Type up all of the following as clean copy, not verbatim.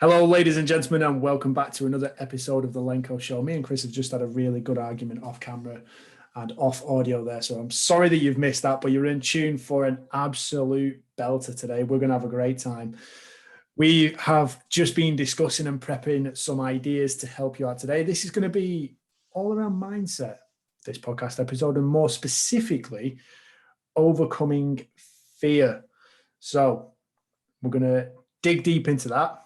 Hello, ladies and gentlemen, and welcome back to another episode of the Lenko Show. Me and Chris have just had a really good argument off camera and off audio there, so I'm sorry that you've missed that, but you're in tune for an absolute belter today. We're going to have a great time. We have just been discussing and prepping some ideas to help you out today. This is going to be all around mindset, this podcast episode, and more specifically, overcoming fear. So we're going to dig deep into that.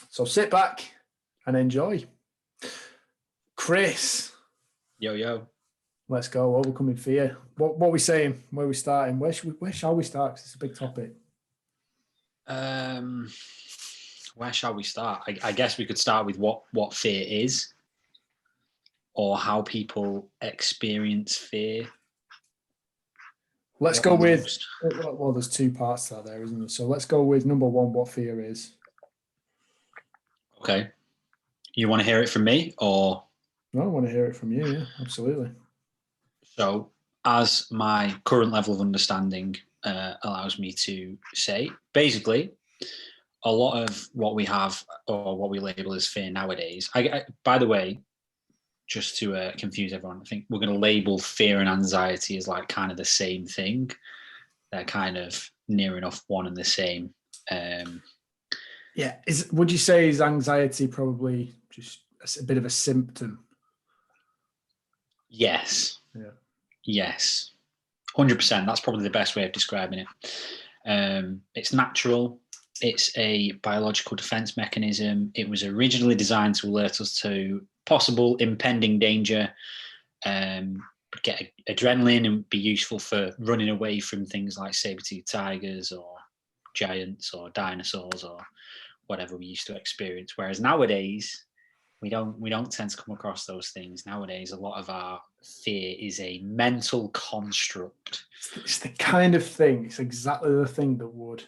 So sit back and enjoy. Chris. Yo. Let's go. Overcoming fear. What are we saying? Where are we starting? Where shall we start? Because it's a big topic. Where shall we start? I guess we could start with what fear is, or how people experience fear. Let's go with, well, there's two parts to that there, isn't there? So let's go with number one, what fear is. Okay. You want to hear it from me, or? No, I want to hear it from you. Yeah, absolutely. So, as my current level of understanding allows me to say, basically, a lot of what we have or what we label as fear nowadays. By the way, just to confuse everyone, I think we're going to label fear and anxiety as like kind of the same thing. They're kind of near enough one and the same. Yeah. Would you say is anxiety probably just a bit of a symptom? Yes. Yeah. Yes. 100%. That's probably the best way of describing it. It's natural. It's a biological defense mechanism. It was originally designed to alert us to possible impending danger, get adrenaline and be useful for running away from things like saber-toothed tigers or giants or dinosaurs or whatever we used to experience. Whereas nowadays, we don't tend to come across those things. Nowadays, a lot of our fear is a mental construct. It's the kind of thing, it's exactly the thing that would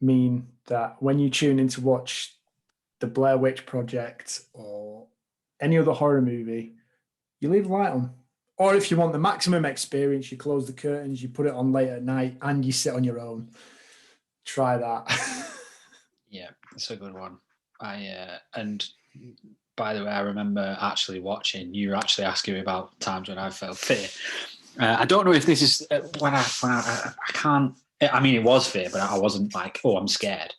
mean that when you tune in to watch the Blair Witch Project or any other horror movie, you leave the light on. Or if you want the maximum experience, you close the curtains, you put it on late at night, and you sit on your own. Try that. Yeah, it's a good one. And by the way, I remember actually watching. You were actually asking me about times when I felt fear. I don't know if this is when I can't. I mean, it was fear, but I wasn't like, oh, I'm scared.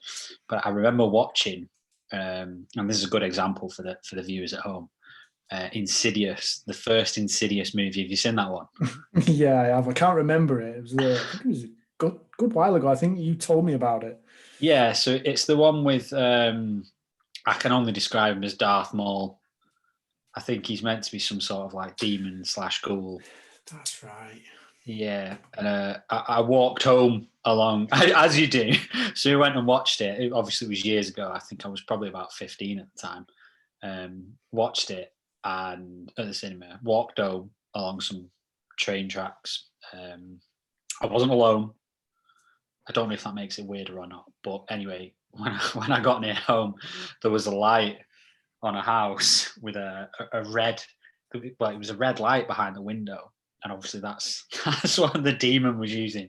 But I remember watching, and this is a good example for the viewers at home. Insidious, the first Insidious movie. Have you seen that one? Yeah, I have. I can't remember it. I think it was a good while ago. I think you told me about it. Yeah, so it's the one with. I can only describe him as Darth Maul. I think he's meant to be some sort of like demon / ghoul. That's right. Yeah, and I walked home along, as you do. So we went and watched it. It obviously was years ago. I think I was probably about 15 at the time. Watched it and at the cinema. Walked home along some train tracks. I wasn't alone. I don't know if that makes it weirder or not. But anyway, when I got near home, there was a light on a house with a red. Well, it was a red light behind the window. And obviously that's what the demon was using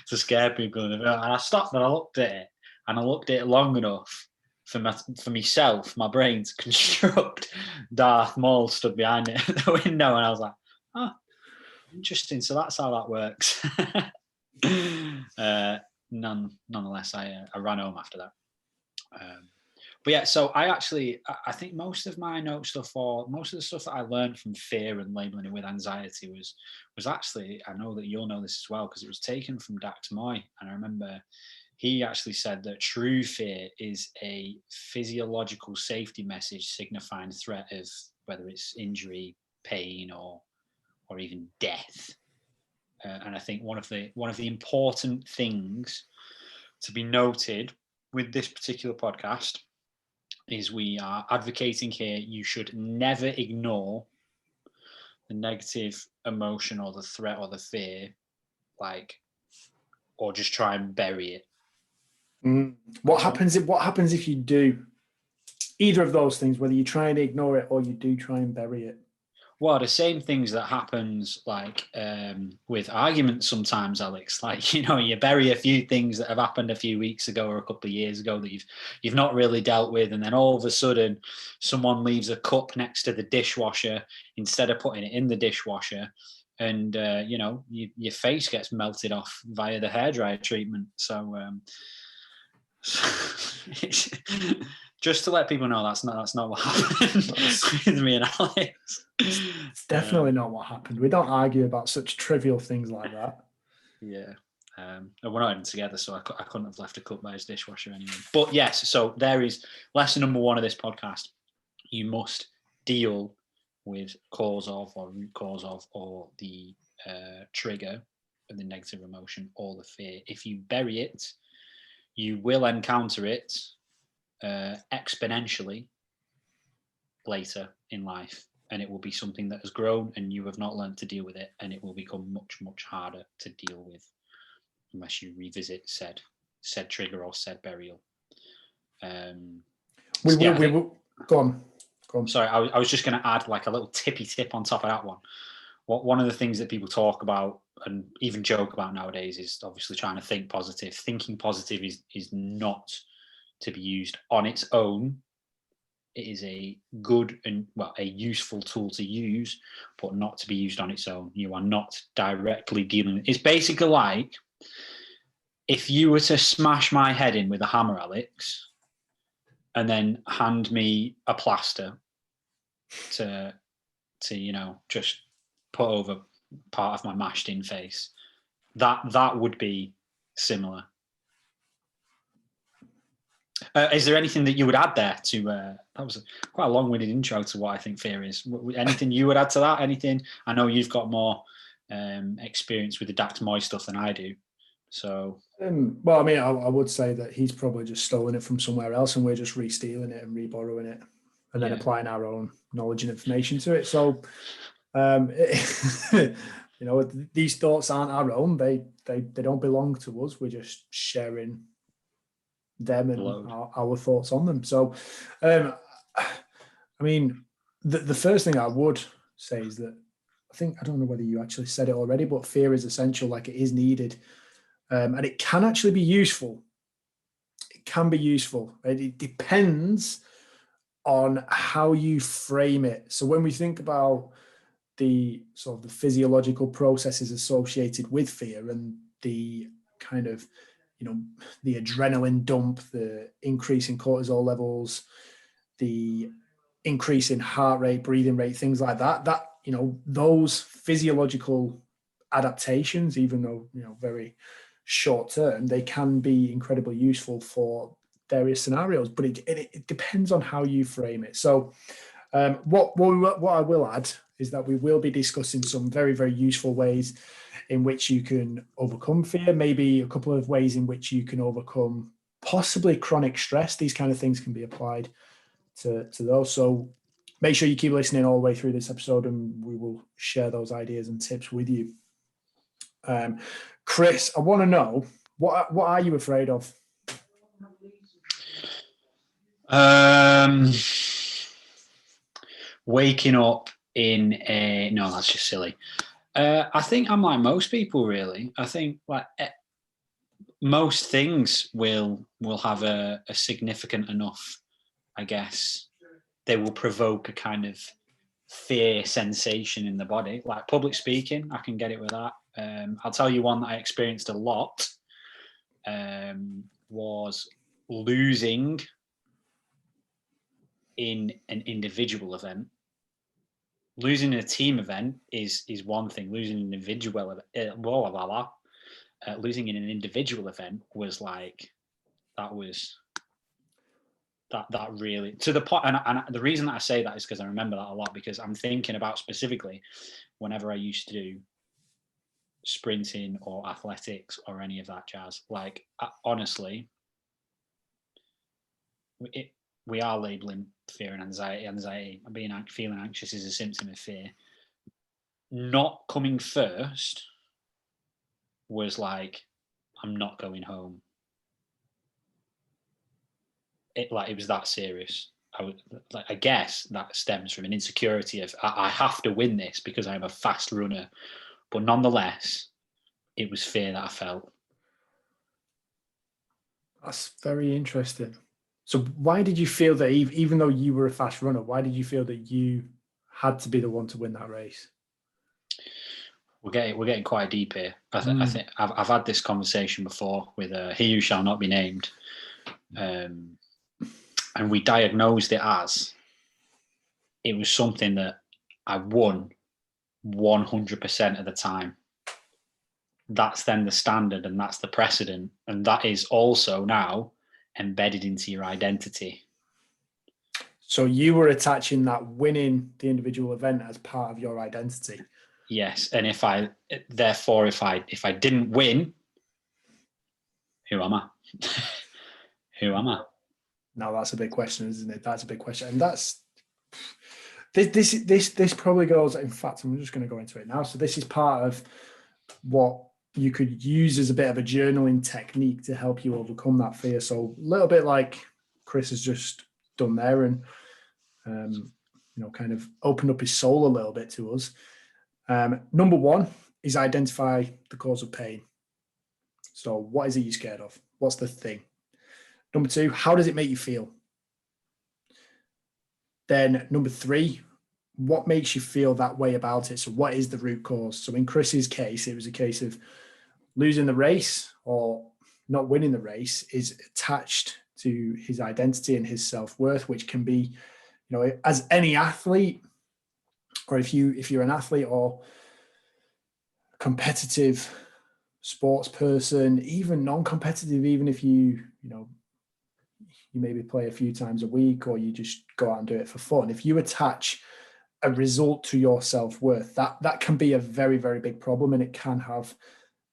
to scare people. And I stopped and I looked at it. And I looked at it long enough for myself, my brain, to construct Darth Maul stood behind it at the window. And I was like, oh, interesting. So that's how that works. Nonetheless, I ran home after that. But yeah, so I think most of my note stuff, or most of the stuff that I learned from fear and labeling it with anxiety was actually, I know that you'll know this as well, because it was taken from Dr. Moy. And I remember he actually said that true fear is a physiological safety message signifying threat of whether it's injury, pain, or even death. And I think one of the important things to be noted with this particular podcast is we are advocating here you should never ignore the negative emotion or the threat or the fear, or just try and bury it. What happens if you do either of those things, whether you try and ignore it or you do try and bury it? Well, the same things that happens like with arguments sometimes, Alex. Like, you know, you bury a few things that have happened a few weeks ago or a couple of years ago that you've not really dealt with, and then all of a sudden someone leaves a cup next to the dishwasher instead of putting it in the dishwasher, and you know, your face gets melted off via the hairdryer treatment. So just to let people know, that's not what happened with me and Alex. It's definitely not what happened. We don't argue about such trivial things like that. Yeah. And we're not even together, so I couldn't have left a cup by his dishwasher anyway. But yes, so there is lesson number 1 of this podcast. You must deal with cause of, or root cause of, or the trigger of the negative emotion or the fear. If you bury it, you will encounter it exponentially later in life, and it will be something that has grown and you have not learned to deal with it, and it will become much, much harder to deal with unless you revisit said trigger or said burial. We will go on. Sorry, I was just going to add like a little tippy tip on top of that one. One of the things that people talk about and even joke about nowadays is obviously trying to think positive. Thinking positive is not to be used on its own. It is a good and, well, a useful tool to use, but not to be used on its own. You are not directly dealing. It's basically like if you were to smash my head in with a hammer, Alex, and then hand me a plaster to you know, just put over part of my mashed in face, that would be similar. Is there anything that you would add there to that was quite a long-winded intro to what I think fear is. Anything you would add to that? Anything? I know you've got more experience with the Dax Moy stuff than I do. So well, I mean, I would say that he's probably just stolen it from somewhere else and we're just re-stealing it and re-borrowing it and then applying our own knowledge and information to it. So you know, these thoughts aren't our own. They don't belong to us. We're just sharing them and our thoughts on them. So I mean, the first thing I would say is that I don't know whether you actually said it already, but fear is essential, like it is needed. And it can actually be useful. It can be useful. It depends on how you frame it. So when we think about the sort of the physiological processes associated with fear and the kind of, you know, the adrenaline dump, the increase in cortisol levels, the increase in heart rate, breathing rate, things like that, you know, those physiological adaptations, even though, you know, very short term, they can be incredibly useful for various scenarios, but it depends on how you frame it. So what I will add is that we will be discussing some very, very useful ways in which you can overcome fear, maybe a couple of ways in which you can overcome possibly chronic stress. These kind of things can be applied to those. So make sure you keep listening all the way through this episode and we will share those ideas and tips with you. Chris, I want to know, what are you afraid of? Waking up in a, no, that's just silly. I think I'm like most people, really. I think like most things will have a significant enough, I guess, they will provoke a kind of fear sensation in the body. Like public speaking, I can get it with that. I'll tell you one that I experienced a lot was losing in an individual event. Losing in a team event is one thing. Losing an individual losing in an individual event was like that really to the point. And the reason that I say that is because I remember that a lot, because I'm thinking about specifically whenever I used to do sprinting or athletics or any of that jazz. Like honestly, we are labeling fear and anxiety. Feeling anxious is a symptom of fear. Not coming first was like, I'm not going home. It was that serious. I guess that stems from an insecurity of I have to win this because I'm a fast runner, but nonetheless, it was fear that I felt. That's very interesting. So why did you feel that even though you were a fast runner, why did you feel that you had to be the one to win that race? We're getting quite deep here. I think I've had this conversation before with He Who Shall Not Be Named, and we diagnosed it as it was something that I won 100% of the time. That's then the standard, and that's the precedent, and that is also now embedded into your identity. So you were attaching that winning the individual event as part of your identity. Yes, and if I didn't win, who am I? Who am I? Now that's a big question, isn't it? That's a big question, and that's this probably goes. In fact, I'm just going to go into it now. So this is part of what you could use as a bit of a journaling technique to help you overcome that fear. So a little bit like Chris has just done there, and kind of opened up his soul a little bit to us. Number one is identify the cause of pain. So what is it you're scared of? What's the thing? Number two, how does it make you feel? Then number three, what makes you feel that way about it? So what is the root cause? So in Chris's case, it was a case of losing the race or not winning the race is attached to his identity and his self-worth, which can be, as any athlete, or if you're an athlete or competitive sports person, even non-competitive, even if you maybe play a few times a week or you just go out and do it for fun, if you attach a result to your self-worth, that can be a very, very big problem, and it can have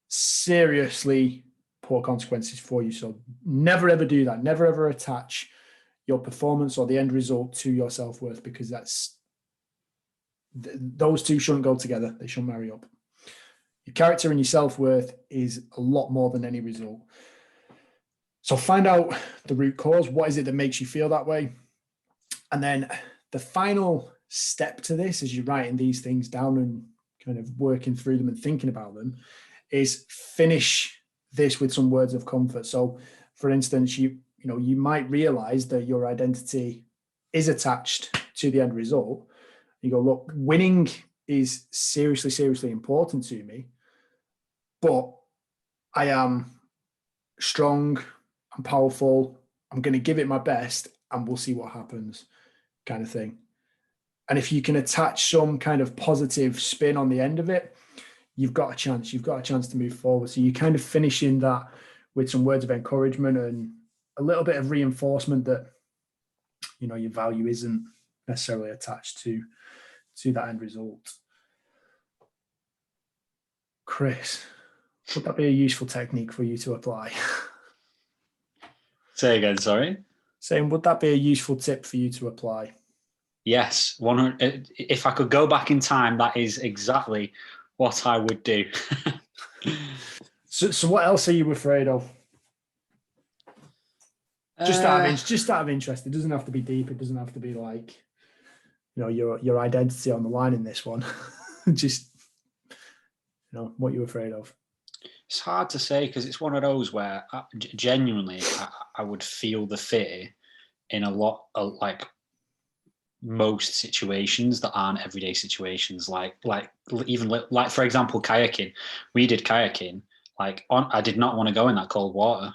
seriously poor consequences for you. So never ever do that. Never ever attach your performance or the end result to your self-worth, because those two shouldn't go together. They shouldn't marry up. Your character and your self-worth is a lot more than any result. So find out the root cause. What is it that makes you feel that way? And then the final step to this, as you're writing these things down and kind of working through them and thinking about them, is finish this with some words of comfort. So for instance, you might realize that your identity is attached to the end result. You go, look, winning is seriously, seriously important to me, but I am strong, I'm powerful, I'm going to give it my best, and we'll see what happens, kind of thing. And if you can attach some kind of positive spin on the end of it, you've got a chance to move forward. So you're kind of finishing that with some words of encouragement and a little bit of reinforcement that, your value isn't necessarily attached to that end result. Chris, would that be a useful technique for you to apply? Say again, sorry? Saying, would that be a useful tip for you to apply? Yes, 100. If I could go back in time, that is exactly what I would do. So what else are you afraid of? Just out of interest. It doesn't have to be deep. It doesn't have to be like, your identity on the line in this one. Just, what you're afraid of. It's hard to say, because it's one of those where genuinely I would feel the fear in a lot of, like, most situations that aren't everyday situations, like even like, for example, kayaking. We did kayaking. I did not want to go in that cold water.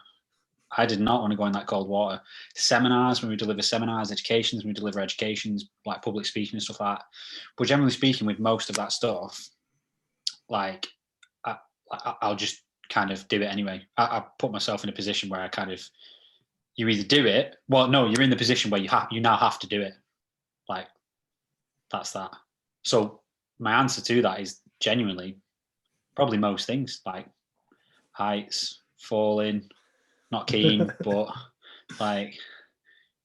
Seminars, when we deliver seminars, educations, when we deliver educations, like public speaking and stuff like that. But generally speaking, with most of that stuff, like I'll just kind of do it anyway. I put myself in a position where you either do it. Well, no, you're in the position where you now have to do it. Like, that's that. So my answer to that is genuinely probably most things, like heights, falling, not keen, but like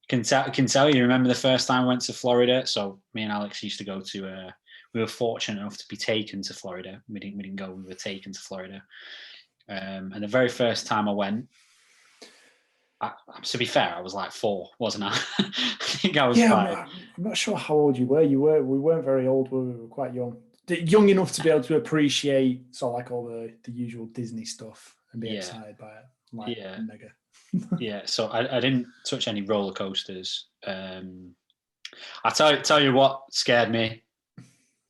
can tell you. Remember the first time I went to Florida? So me and Alex used to go to. We were fortunate enough to be taken to Florida. We didn't go. We were taken to Florida. And the very first time I went, To be fair, I was like 4, wasn't I? I think I was Yeah, 5. I'm not sure how old you were. We weren't very old. We were quite young. Young enough to be able to appreciate sort of like all the usual Disney stuff and be Yeah, excited by it. Like yeah, mega. yeah. So I didn't touch any roller coasters. I tell you what scared me: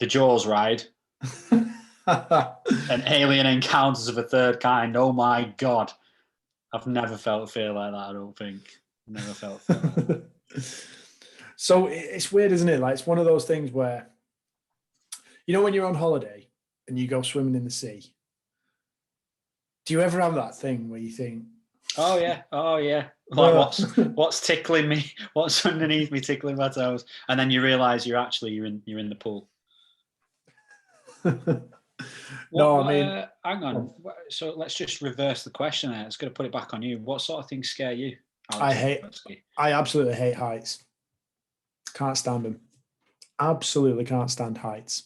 the Jaws ride and alien encounters of a third kind. Oh my god, I've never felt fear like that. I don't think. Never felt fear like that. So it's weird, isn't it? Like it's one of those things where, when you're on holiday and you go swimming in the sea, do you ever have that thing where you think, Oh yeah, oh yeah. Like what's tickling me? What's underneath me tickling my toes? And then you realise you're in the pool. No, I mean, Hang on. So let's just reverse the question there. It's going to put it back on you. What sort of things scare you, Alex? I absolutely hate heights. Can't stand them. Absolutely can't stand heights.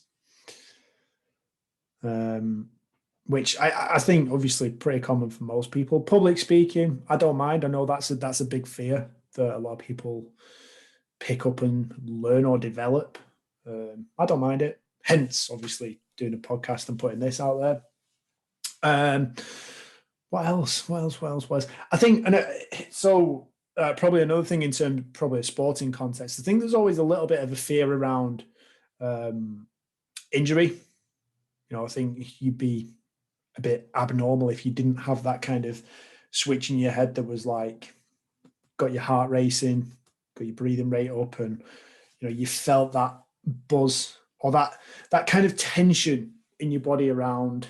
Which I think obviously pretty common for most people. Public speaking, I don't mind. I know that's a big fear that a lot of people pick up and learn or develop. I don't mind it. Hence, obviously, doing a podcast and putting this out there. What else? I think, and so probably another thing in terms, probably a sporting context. I think there's always a little bit of a fear around injury. I think you'd be a bit abnormal if you didn't have that kind of switch in your head that was like got your heart racing, got your breathing rate up, and you felt that buzz or that kind of tension in your body around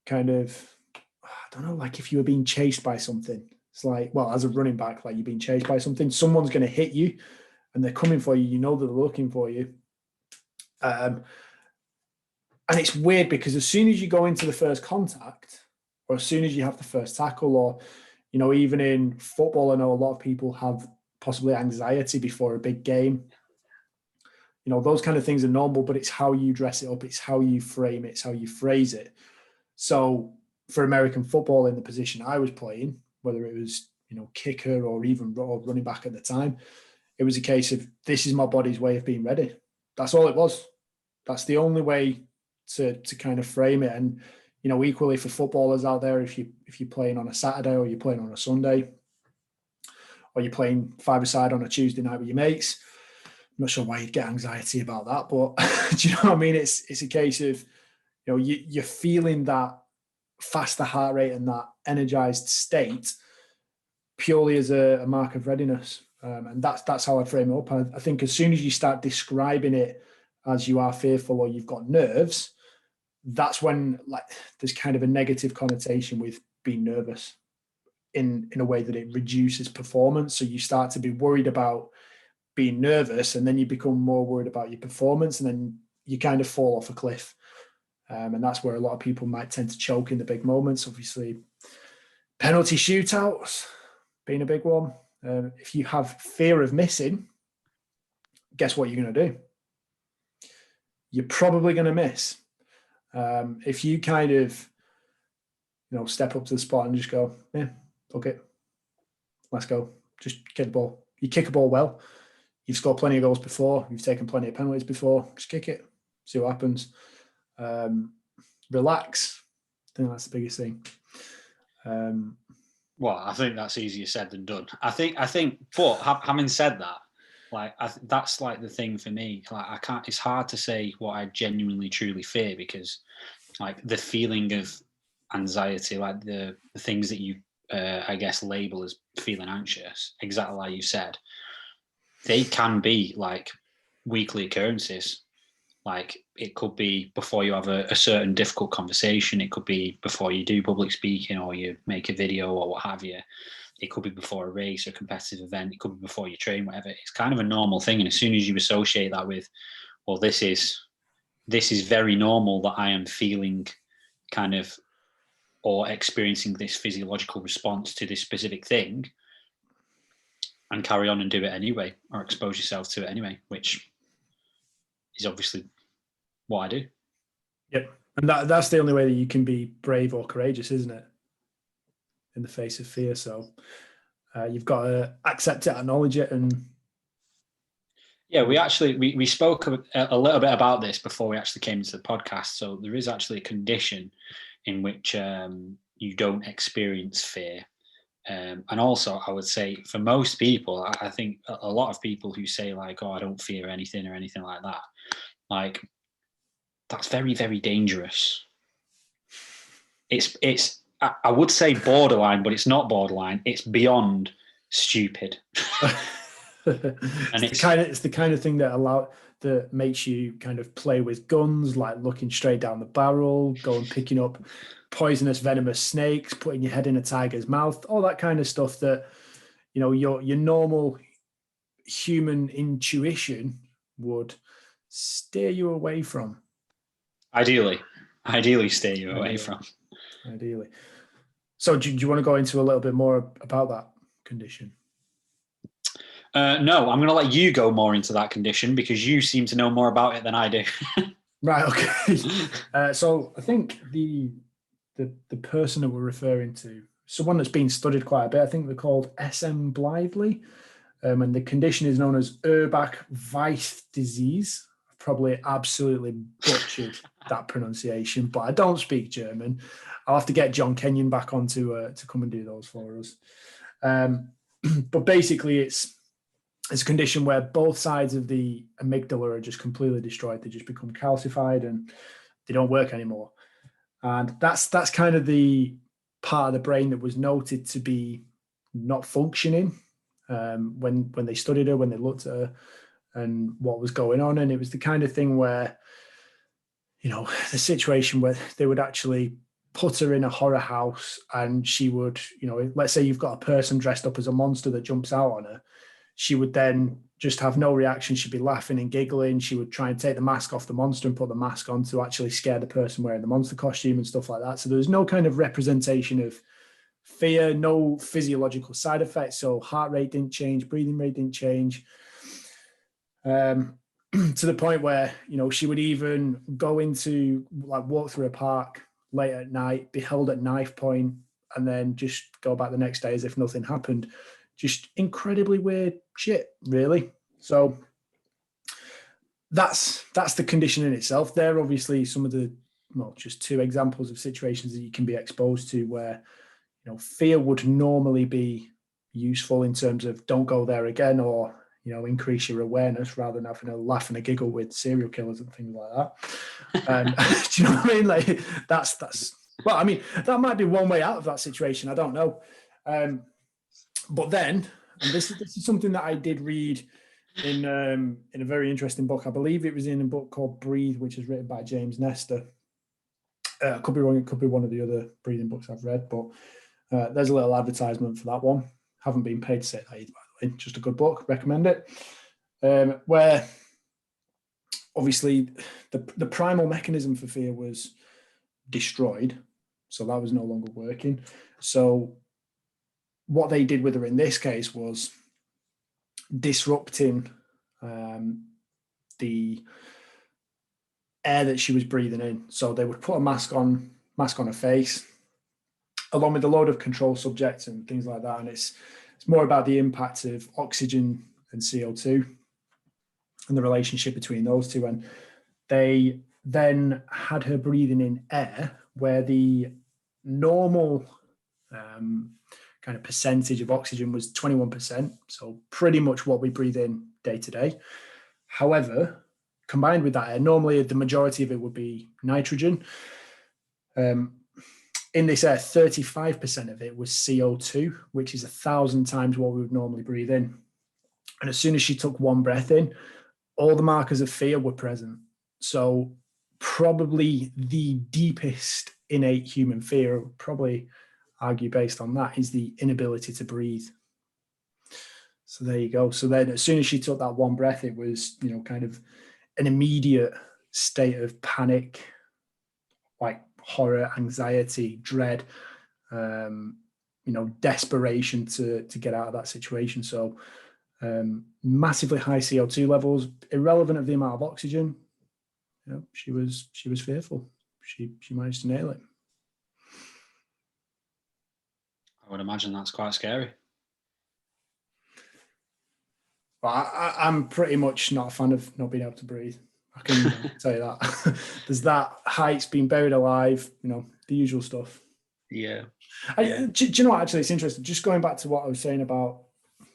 kind of, I don't know, like if you were being chased by something. It's like, well, as a running back, like you're being chased by something, someone's going to hit you and they're coming for you, that they're looking for you. And it's weird because as soon as you go into the first contact, or as soon as you have the first tackle, or, even in football, I know a lot of people have possibly anxiety before a big game. Those kind of things are normal, but it's how you dress it up. It's how you frame it. It's how you phrase it. So for American football in the position I was playing, whether it was, kicker or even running back at the time, it was a case of this is my body's way of being ready. That's all it was. That's the only way to kind of frame it. And, equally for footballers out there, if you're playing on a Saturday or you're playing on a Sunday or you're playing five-a-side on a Tuesday night with your mates, I'm not sure why you'd get anxiety about that, but do you know what I mean? It's a case of, you're feeling that faster heart rate and that energized state purely as a mark of readiness. And that's how I frame it up. I think as soon as you start describing it as you are fearful or you've got nerves, that's when like there's kind of a negative connotation with being nervous in a way that it reduces performance. So you start to be worried about being nervous and then you become more worried about your performance and then you kind of fall off a cliff. And that's where a lot of people might tend to choke in the big moments. Obviously, penalty shootouts being a big one. If you have fear of missing, guess what you're going to do? You're probably going to miss. If you kind of, step up to the spot and just go, yeah, okay, let's go. Just kick the ball. You kick a ball well. You've scored plenty of goals before. You've taken plenty of penalties before. Just kick it. See what happens. Relax. I think that's the biggest thing. Well, I think that's easier said than done. I think. But having said that, like that's like the thing for me. Like I can't. It's hard to say what I genuinely truly fear because, like the feeling of anxiety, like the things that you, I guess, label as feeling anxious, exactly like you said, they can be like weekly occurrences. Like it could be before you have a certain difficult conversation. It could be before you do public speaking or you make a video or what have you. It could be before a race or a competitive event. It could be before you train, whatever. It's kind of a normal thing. And as soon as you associate that with, well, this is very normal that I am feeling kind of or experiencing this physiological response to this specific thing, and carry on and do it anyway or expose yourself to it anyway, which is obviously what I do. Yep. And that's the only way that you can be brave or courageous, isn't it? In the face of fear. So You've got to accept it, acknowledge it, and Yeah, we spoke a little bit about this before we actually came into the podcast. So there is actually a condition in which you don't experience fear. And also, I would say for most people, I think a lot of people who say like, "Oh, I don't fear anything" or anything like that, like that's very, very dangerous. It's I would say borderline, but it's not borderline. It's beyond stupid. And it's the kind of thing that makes you kind of play with guns, like looking straight down the barrel, going picking up poisonous, venomous snakes, putting your head in a tiger's mouth, all that kind of stuff that, you know, your normal human intuition would steer you away from. Ideally steer you away from. Ideally. So do you want to go into a little bit more about that condition? No, I'm going to let you go more into that condition because you seem to know more about it than I do. Right. Okay. So I think the person that we're referring to, someone that's been studied quite a bit. I think they're called SM Blithely, and the condition is known as Urbach-Weiss disease. I've probably absolutely butchered that pronunciation, but I don't speak German. I'll have to get John Kenyon back on to come and do those for us. But basically, it's a condition where both sides of the amygdala are just completely destroyed. They just become calcified and they don't work anymore. And that's kind of the part of the brain that was noted to be not functioning when they studied her, when they looked at her and what was going on. And it was the kind of thing where, you know, the situation where they would actually put her in a horror house and she would, you know, let's say you've got a person dressed up as a monster that jumps out on her. She would then just have no reaction. She'd be laughing and giggling. She would try and take the mask off the monster and put the mask on to actually scare the person wearing the monster costume and stuff like that. So there was no kind of representation of fear, no physiological side effects. So heart rate didn't change, breathing rate didn't change. To the point where, you know, she would even go into, like, walk through a park late at night, be held at knife point, and then just go back the next day as if nothing happened. Just incredibly weird shit, really. So that's the condition in itself. They're obviously some of the, well, just two examples of situations that you can be exposed to where, you know, fear would normally be useful in terms of don't go there again, or, you know, increase your awareness rather than having a laugh and a giggle with serial killers and things like that. Do you know what I mean? Like that's well, I mean, that might be one way out of that situation. I don't know. But then, and this is something that I did read in a very interesting book. I believe it was in a book called Breathe, which is written by James Nestor. Could be wrong. It could be one of the other breathing books I've read, but there's a little advertisement for that one. Haven't been paid to say that either, by the way. Just a good book. Recommend it. Where obviously the primal mechanism for fear was destroyed, so that was no longer working. So what they did with her in this case was disrupting the air that she was breathing in. So they would put a mask on her face, along with a load of control subjects and things like that. And it's more about the impact of oxygen and CO2 and the relationship between those two. And they then had her breathing in air where the normal kind of percentage of oxygen was 21%. So pretty much what we breathe in day to day. However, combined with that air, normally the majority of it would be nitrogen. In this air, 35% of it was CO2, which is 1,000 times what we would normally breathe in. And as soon as she took one breath in, all the markers of fear were present. So probably the deepest innate human fear, probably argue based on that, is the inability to breathe. So there you go. So then as soon as she took that one breath, it was, you know, kind of an immediate state of panic, like horror, anxiety, dread, you know, desperation to get out of that situation. So massively high CO2 levels, irrelevant of the amount of oxygen. You know, she was fearful. She managed to nail it. I would imagine that's quite scary. Well, I'm pretty much not a fan of not being able to breathe. I can tell you that. There's that, heights, being buried alive, the usual stuff. Yeah. Do you know what? Actually, it's interesting. Just going back to what I was saying about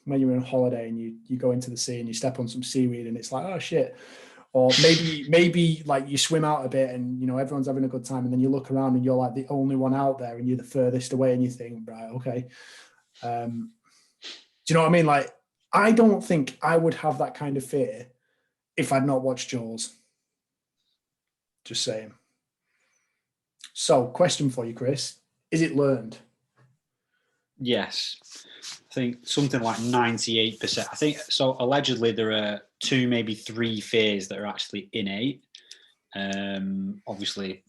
when you're on holiday and you go into the sea and you step on some seaweed and it's like, oh shit. Or maybe like you swim out a bit and everyone's having a good time and then you look around and you're like the only one out there and you're the furthest away and you think, right, okay. Do you know what I mean? Like, I don't think I would have that kind of fear if I'd not watched Jaws. Just saying. So, question for you, Chris. Is it learned? Yes. I think something like 98%. I think so. Allegedly, there are 2, maybe 3 fears that are actually innate. Obviously,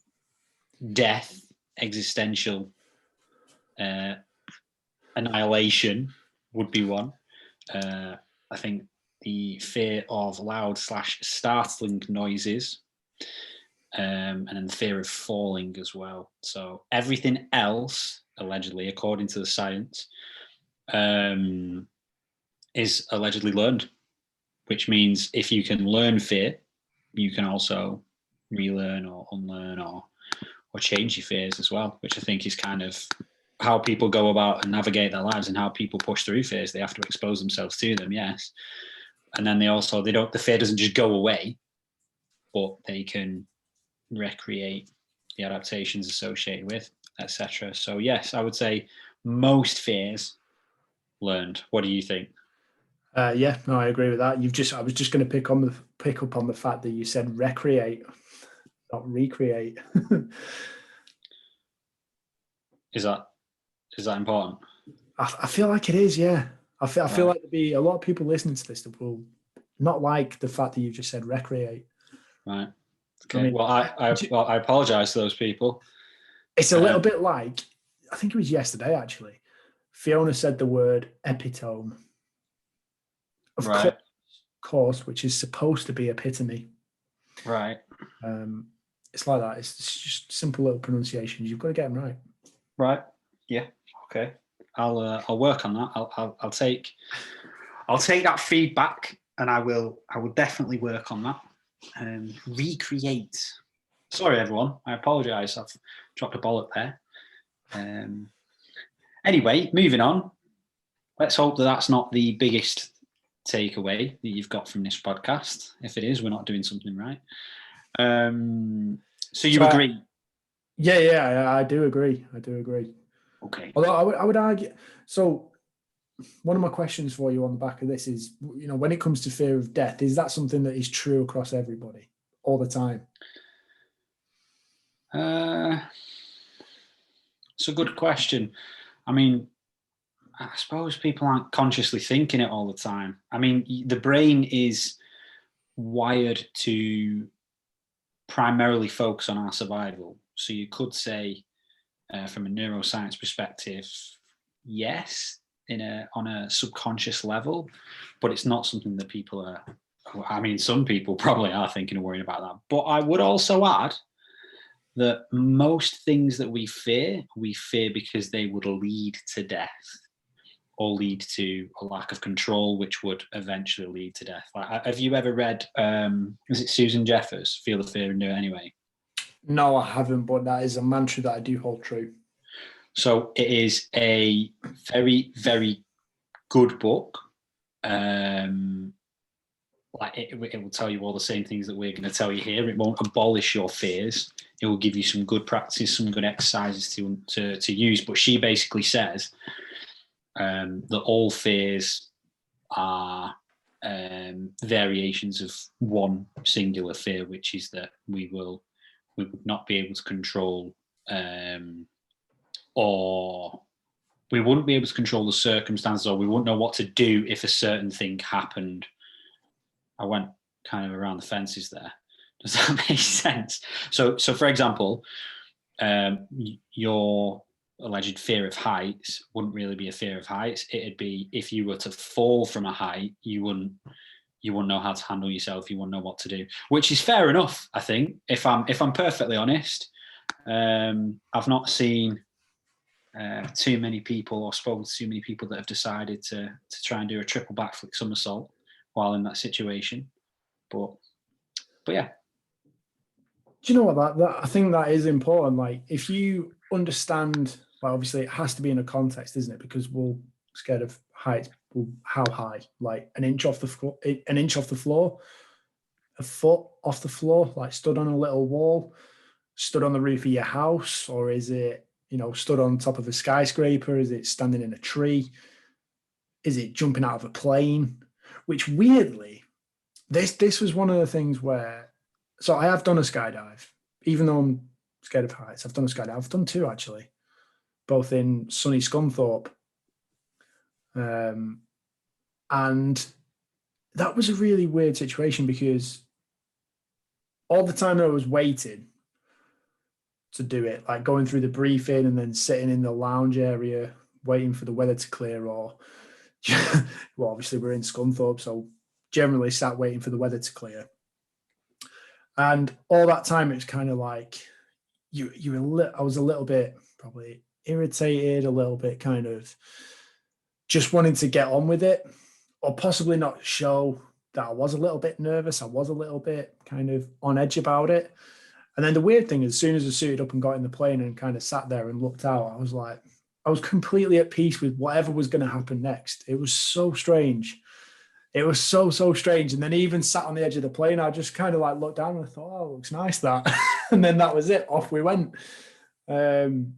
death, existential, annihilation would be one. I think the fear of loud/startling noises, and then the fear of falling as well. So everything else, allegedly, according to the science, is allegedly learned, which means if you can learn fear, you can also relearn or unlearn or change your fears as well, which I think is kind of how people go about and navigate their lives and how people push through fears. They have to expose themselves to them, yes. And then the fear doesn't just go away, but they can recreate the adaptations associated with, etc. So yes, I would say most fears learned. What do you think? Yeah, no, I agree with that. I was just going to pick up on the fact that you said recreate, not recreate. Is that important? I feel like it is, yeah. I feel Right. like there'll be a lot of people listening to this that will not like the fact that you just said recreate. Right. Okay. I mean, Well, I apologize to those people. it's a little bit like, I think it was yesterday actually. Fiona said the word epitome. Of Right. course, which is supposed to be epitome. Right. It's like that. It's just simple little pronunciations. You've got to get them right. Right. Yeah. Okay. I'll work on that. I'll take that feedback, and I will definitely work on that. Recreate. Sorry, everyone. I apologise. I've dropped a bollock there. Anyway, moving on. Let's hope that that's not the biggest takeaway that you've got from this podcast. If it is, we're not doing something right. So you agree? Yeah, I do agree. Okay. Although I would argue, so one of my questions for you on the back of this is, when it comes to fear of death, is that something that is true across everybody all the time? It's a good question. I mean, I suppose people aren't consciously thinking it all the time. I mean, the brain is wired to primarily focus on our survival. So you could say, from a neuroscience perspective, yes, on a subconscious level, but it's not something that people are. I mean, some people probably are thinking and worrying about that. But I would also add that most things that we fear because they would lead to death or lead to a lack of control, which would eventually lead to death. Like, have you ever read, is it Susan Jeffers, Feel the Fear and Do It Anyway? No, I haven't, but that is a mantra that I do hold true. So it is a very, very good book. Like it will tell you all the same things that we're going to tell you here. It won't abolish your fears. It will give you some good practices, some good exercises to use. But she basically says that all fears are variations of one singular fear, which is that we would not be able to control, or we wouldn't be able to control the circumstances, or we wouldn't know what to do if a certain thing happened. I went kind of around the fences there. Does that make sense? So for example, your alleged fear of heights wouldn't really be a fear of heights. It'd be if you were to fall from a height, you wouldn't know how to handle yourself. You wouldn't know what to do, which is fair enough. I think if I'm perfectly honest, I've not seen too many people or spoken to too many people that have decided to try and do a triple backflip somersault while in that situation. But yeah. Do you know what, that I think that is important. Like, if you understand, well, obviously it has to be in a context, isn't it? Because we're scared of heights. Well, how high? Like an inch off the floor, a foot off the floor, like stood on a little wall, stood on the roof of your house, or is it, stood on top of a skyscraper? Is it standing in a tree? Is it jumping out of a plane? Which weirdly, this was one of the things where, so I have done a skydive, even though I'm scared of heights. I've done a skydive. I've done two actually, both in sunny Scunthorpe. And that was a really weird situation because all the time I was waiting to do it, like going through the briefing and then sitting in the lounge area, waiting for the weather to clear, or, well, obviously we're in Scunthorpe, so generally sat waiting for the weather to clear. And all that time, it was kind of like I was a little bit probably irritated, a little bit kind of just wanting to get on with it, or possibly not show that I was a little bit nervous. I was a little bit kind of on edge about it. And then the weird thing is, as soon as I suited up and got in the plane and kind of sat there and looked out, I was completely at peace with whatever was going to happen next. It was so strange. It was so strange. And then even sat on the edge of the plane, I just kind of like looked down and I thought, oh, it looks nice that. And then that was it. Off we went. And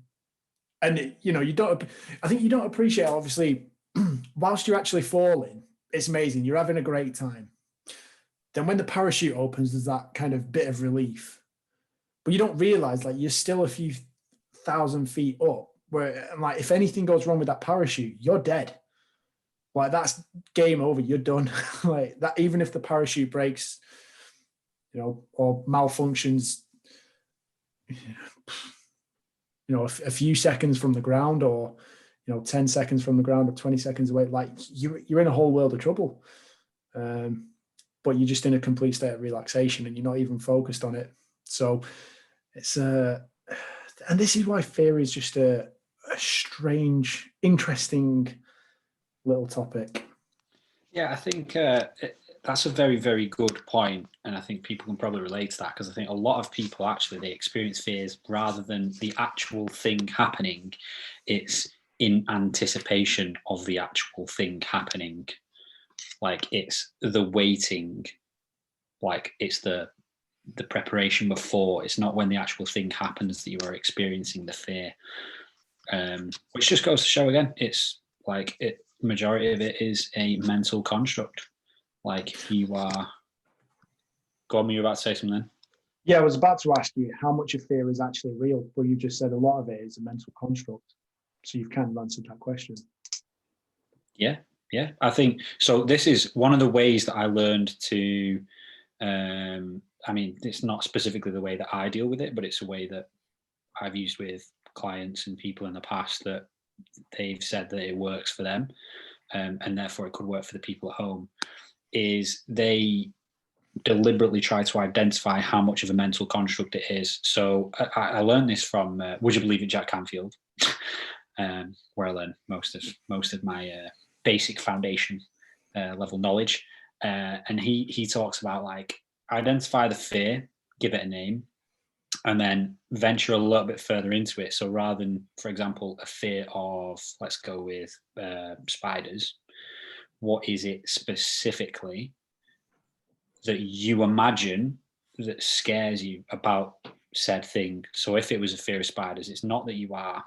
I think you don't appreciate, obviously, whilst you're actually falling, it's amazing. You're having a great time. Then when the parachute opens, there's that kind of bit of relief. But you don't realize, like, you're still a few thousand feet up, where, like, if anything goes wrong with that parachute, you're dead. Like, that's game over. You're done. Like that, even if the parachute breaks, or malfunctions, a few seconds from the ground, or 10 seconds from the ground, or 20 seconds away, like you're in a whole world of trouble. But you're just in a complete state of relaxation and you're not even focused on it. So it's and this is why fear is just a strange, interesting little topic. Yeah, I think that's a very, very good point, and I think people can probably relate to that, because I think a lot of people actually, they experience fears rather than the actual thing happening. It's in anticipation of the actual thing happening. Like, it's the waiting, like it's the preparation before. It's not when the actual thing happens that you are experiencing the fear. Which just goes to show again, it's like majority of it is a mental construct. Like, you are. Go on, you were about to say something. Yeah, I was about to ask you how much of fear is actually real, but you just said a lot of it is a mental construct. So you've kind of answered that question. Yeah, I think so. This is one of the ways that I learned to. I mean, it's not specifically the way that I deal with it, but it's a way that I've used with clients and people in the past that they've said that it works for them, and therefore it could work for the people at home. Is they deliberately try to identify how much of a mental construct it is. So I learned this from Would You Believe It, Jack Canfield, where I learned most of my basic foundation level knowledge. And he talks about, like, identify the fear, give it a name, and then venture a little bit further into it. So rather than, for example, a fear of, let's go with spiders, what is it specifically that you imagine that scares you about said thing? So if it was a fear of spiders, it's not that you are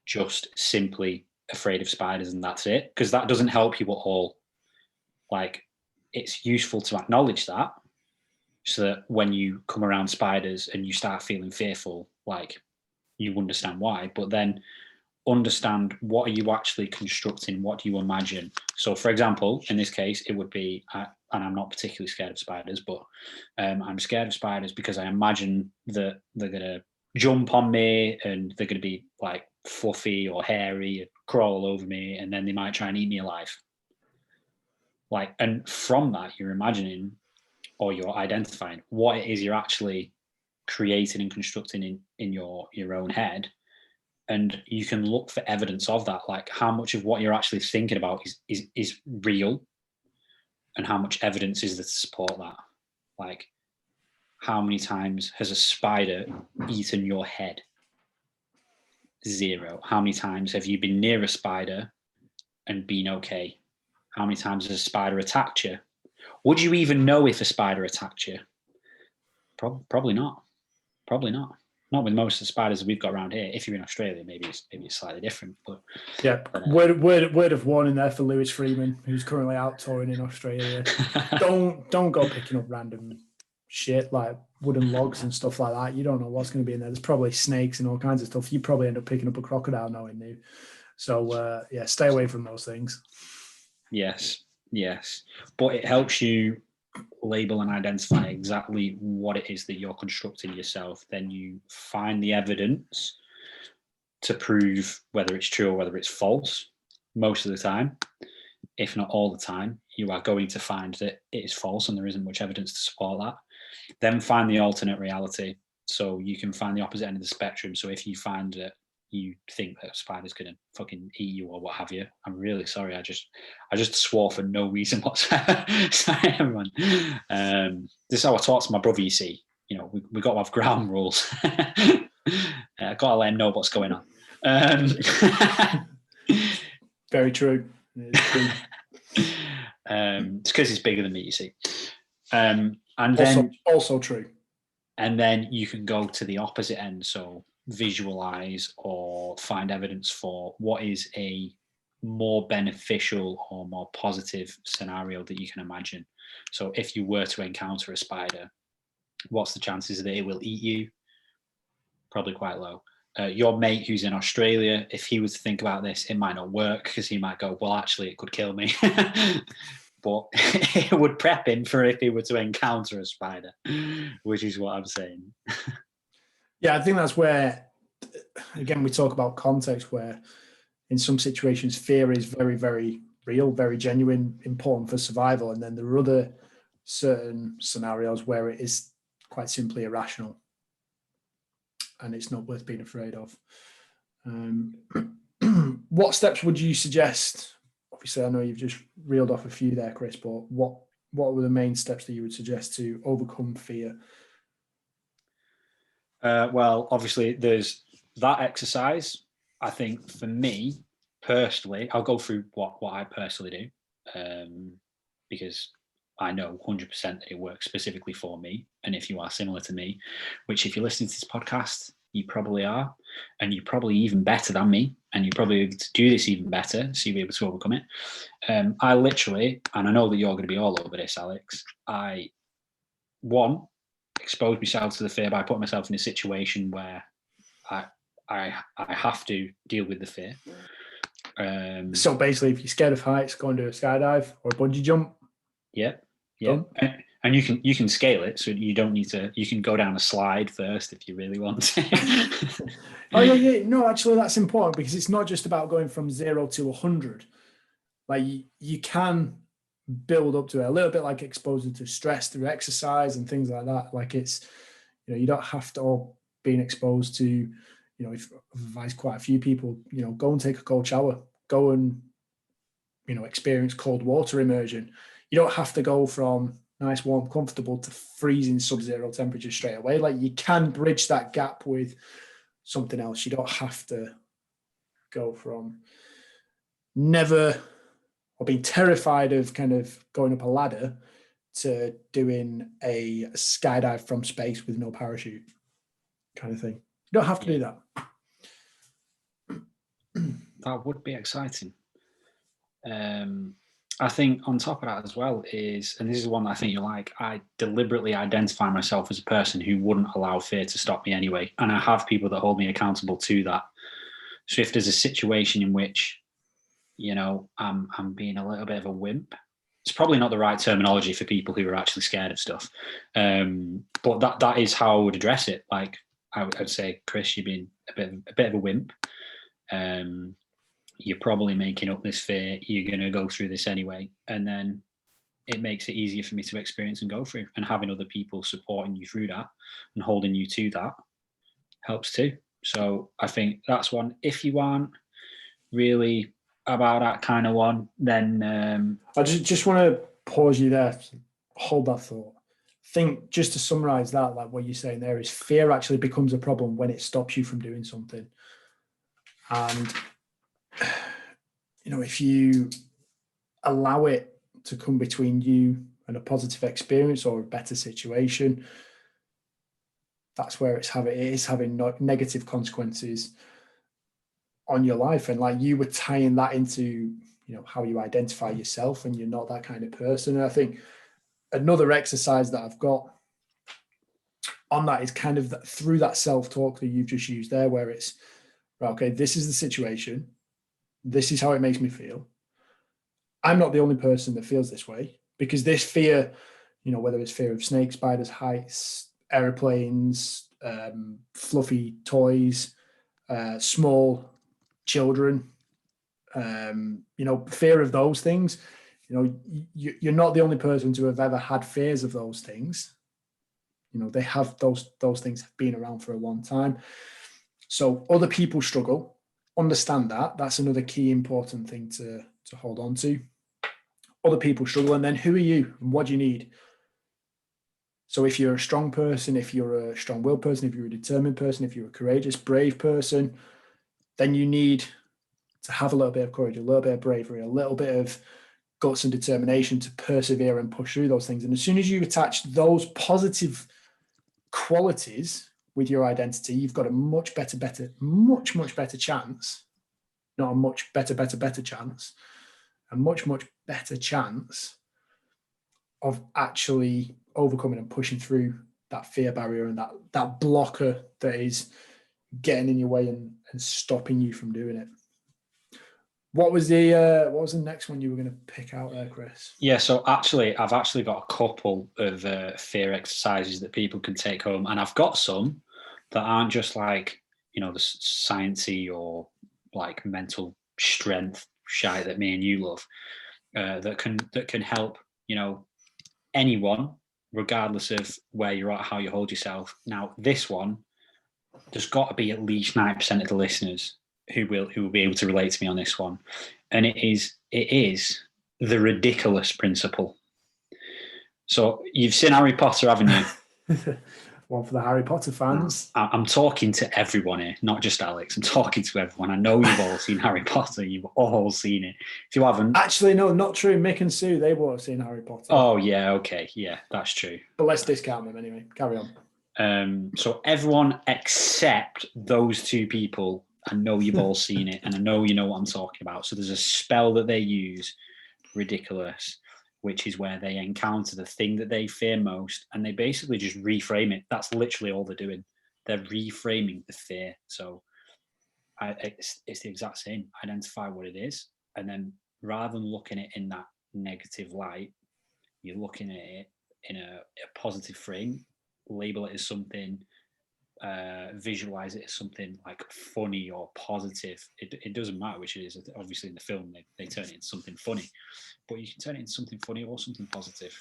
just simply afraid of spiders and that's it, because that doesn't help you at all. Like, it's useful to acknowledge that, so that when you come around spiders and you start feeling fearful, like, you understand why. But then understand, what are you actually constructing? What do you imagine? So, for example, in this case, it would be, and I'm not particularly scared of spiders, but I'm scared of spiders because I imagine that they're going to jump on me and they're going to be like fluffy or hairy and crawl over me, and then they might try and eat me alive. Like, and from that, you're imagining, or you're identifying what it is you're actually creating and constructing in your own head. And you can look for evidence of that, like how much of what you're actually thinking about is real, and how much evidence is there to support that? Like, how many times has a spider eaten your head? 0. How many times have you been near a spider and been okay? How many times has a spider attacked you? Would you even know if a spider attacked you? Probably not. Probably not. Not with most of the spiders that we've got around here. If you're in Australia, maybe it's slightly different. But yeah, word of warning there for Lewis Freeman, who's currently out touring in Australia. don't go picking up random shit like wooden logs and stuff like that. You don't know what's going to be in there. There's probably snakes and all kinds of stuff. You probably end up picking up a crocodile knowing you. So yeah, stay away from those things. Yes. But it helps you label and identify exactly what it is that you're constructing yourself. Then you find the evidence to prove whether it's true or whether it's false. Most of the time, if not all the time, you are going to find that it is false and there isn't much evidence to support that. Then find the alternate reality. So you can find the opposite end of the spectrum. So if you find that you think that a spider's going to fucking eat you or what have you, I'm really sorry. I just swore for no reason whatsoever. Sorry, everyone. This is how I talk to my brother, you see. You know, we got to have ground rules. I've got to let him know what's going on. Very true. It's because he's bigger than me, you see. And then also true. And then you can go to the opposite end. So visualize or find evidence for what is a more beneficial or more positive scenario that you can imagine. So if you were to encounter a spider, what's the chances that it will eat you? Probably quite low. Your mate who's in Australia, if he was to think about this, it might not work because he might go, well, actually, it could kill me. But it would prep him for if he were to encounter a spider, which is what I'm saying. Yeah, I think that's where, again, we talk about context where in some situations fear is very, very real, very genuine, important for survival. And then there are other certain scenarios where it is quite simply irrational and it's not worth being afraid of. What steps would you suggest? Obviously, I know you've just reeled off a few there, Chris, but what were the main steps that you would suggest to overcome fear? Well, obviously, there's that exercise. I think for me personally, I'll go through what I personally do, because I know 100% that it works specifically for me. And if you are similar to me, which if you're listening to this podcast, you probably are, and you're probably even better than me, and you're probably able to do this even better, so you'll be able to overcome it. I literally, and I know that you're going to be all over this, Alex, expose myself to the fear by putting myself in a situation where I have to deal with the fear. So basically, if you're scared of heights, go and do a skydive or a bungee jump. Yeah. And you can scale it, so you don't need to. You can go down a slide first if you really want to. Oh yeah. No, actually, that's important because it's not just about going from 0 to 100. Like you can build up to it a little bit, like exposure to stress through exercise and things like that. Like it's, you don't have to all being exposed to. If I've advised quite a few people, go and take a cold shower, go and experience cold water immersion. You don't have to go from nice, warm, comfortable to freezing sub-zero temperatures straight away. Like you can bridge that gap with something else. You don't have to go from never or being terrified of kind of going up a ladder to doing a skydive from space with no parachute kind of thing. You don't have to do that. That would be exciting. I think on top of that as well is, and this is one that I think you like, I deliberately identify myself as a person who wouldn't allow fear to stop me anyway. And I have people that hold me accountable to that. So if there's a situation in which, I'm being a little bit of a wimp, it's probably not the right terminology for people who are actually scared of stuff. But that is how I would address it. Like I would say, Chris, you've been a bit of a wimp. You're probably making up this fear. You're going to go through this anyway. And then it makes it easier for me to experience and go through. And having other people supporting you through that and holding you to that helps too. So I think that's one. If you aren't really about that kind of one, then I just want to pause you there. Hold that thought. Think, just to summarize that, like what you're saying there, is fear actually becomes a problem when it stops you from doing something. And, if you allow it to come between you and a positive experience or a better situation, that's where it is having negative consequences on your life. And like you were tying that into, how you identify yourself, and you're not that kind of person. And I think another exercise that I've got on that is kind of that, through that self-talk that you've just used there, where it's, okay, this is the situation. This is how it makes me feel. I'm not the only person that feels this way, because this fear, whether it's fear of snakes, spiders, heights, airplanes, fluffy toys, small children, fear of those things, you're not the only person to have ever had fears of those things. They have those things have been around for a long time. So other people struggle. Understand that. That's another key important thing to hold on to. Other people struggle, and then who are you and what do you need? So if you're a strong person, if you're a strong-willed person, if you're a determined person, if you're a courageous, brave person, then you need to have a little bit of courage, a little bit of bravery, a little bit of guts and determination to persevere and push through those things. And as soon as you attach those positive qualities with your identity, you've got a much better chance, not a much better chance, a much better chance of actually overcoming and pushing through that fear barrier and that blocker that is getting in your way and stopping you from doing it. What was the next one you were going to pick out there, Chris? Yeah, so I've actually got a couple of fear exercises that people can take home, and I've got some that aren't just like, the sciencey or like mental strength shite that me and you love, that can help, anyone, regardless of where you're at, how you hold yourself. Now, this one, there's got to be at least 90% of the listeners who will be able to relate to me on this one, and it is the ridiculous principle. So you've seen Harry Potter, haven't you? One for the Harry Potter fans. I'm talking to everyone here, not just Alex. I'm talking to everyone. I know you've all seen Harry Potter. You've all seen it. If you haven't... Actually, no, not true. Mick and Sue, they will have seen Harry Potter. Oh, yeah, okay. Yeah, that's true. But let's discount them anyway. Carry on. So everyone except those two people, I know you've all seen it, and I know you know what I'm talking about. So there's a spell that they use, ridiculous, which is where they encounter the thing that they fear most, and they basically just reframe it. That's literally all they're doing. They're reframing the fear. So it's the exact same. Identify what it is, and then rather than looking at it in that negative light, you're looking at it in a positive frame. Label it as something, visualize it as something like funny or positive. It doesn't matter which it is. Obviously in the film they turn it into something funny, but you can turn it into something funny or something positive.